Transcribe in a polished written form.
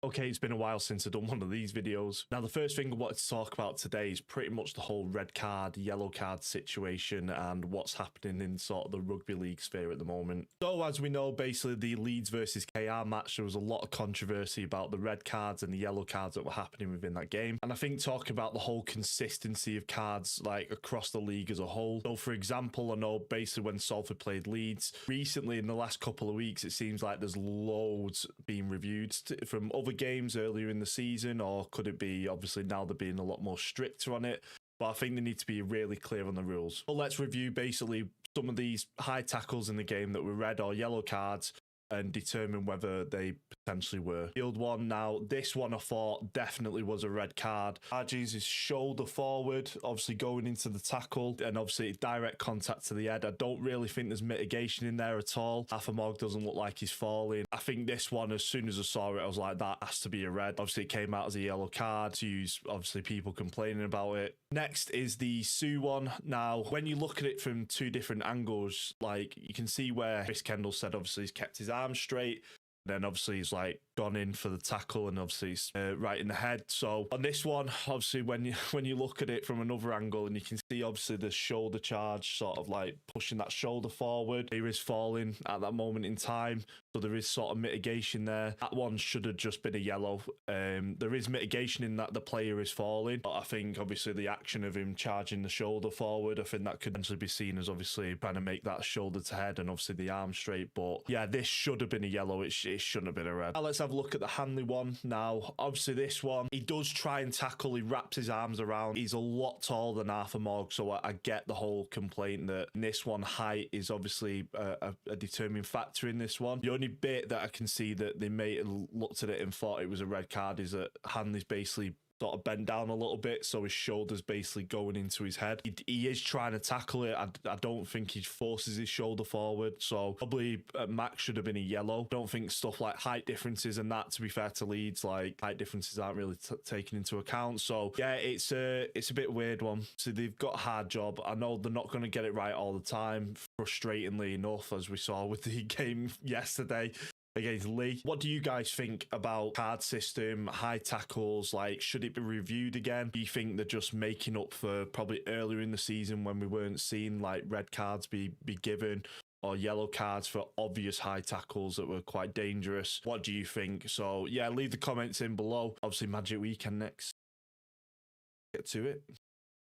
Okay, it's been a while since I've done one of these videos. Now, the first thing I wanted to talk about today is pretty much the whole red card, yellow card situation and what's happening in sort of the rugby league sphere at the moment. So, as we know, basically the Leeds versus KR match, there was a lot of controversy about the red cards and the yellow cards that were happening within that game. And I think talking about the whole consistency of cards like across the league as a whole. So, for example, I know basically when Salford played Leeds, recently in the last couple of weeks, it seems like there's loads being reviewed from other games earlier in the season, or could it be obviously now they're being a lot more stricter on it? But I think they need to be really clear on the rules. But let's review basically some of these high tackles in the game that were red or yellow cards and determine whether they potentially were. Field one now, this one I thought definitely was a red card. Argy's his shoulder forward, obviously going into the tackle, and obviously direct contact to the head. I don't really think there's mitigation in there at all. Afamog doesn't look like he's falling. I think this one, as soon as I saw it, I was like, that has to be a red. Obviously it came out as a yellow card, to use obviously people complaining about it. Next is the Sue one. Now, when you look at it from two different angles, like you can see where Chris Kendall said obviously he's kept his arm straight. Then obviously he's like gone in for the tackle and obviously he's right in the head. So on this one, obviously when you look at it from another angle and you can see obviously the shoulder charge sort of like pushing that shoulder forward. He is falling at that moment in time. So there is sort of mitigation there. That one should have just been a yellow. There is mitigation in that the player is falling. But I think obviously the action of him charging the shoulder forward, I think that could potentially be seen as obviously trying to make that shoulder to head and obviously the arm straight. But yeah, this should have been a yellow. It shouldn't have been a red. Now let's have a look at the Hanley one. Now, obviously this one, he does try and tackle. He wraps his arms around. He's a lot taller than Arthur Morg, so I get the whole complaint that in this one, height is obviously a determining factor in this one. The only bit that I can see that they may have looked at it and thought it was a red card is that Hanley's basically sort of bent down a little bit, so his shoulder's basically going into his head. He is trying to tackle it. I don't think he forces his shoulder forward, so probably max should have been a yellow. I don't think stuff like height differences and that, to be fair to Leeds, like height differences aren't really taken into account. So yeah, it's a bit weird one. So they've got a hard job. I know they're not going to get it right all the time, frustratingly enough, as we saw with the game yesterday against Lee. What do you guys think about card system, high tackles? Like, should it be reviewed again? Do you think they're just making up for probably earlier in the season when we weren't seeing like red cards be given, or yellow cards for obvious high tackles that were quite dangerous? What do you think? So yeah, leave the comments in below. Obviously Magic Weekend next. Get to it.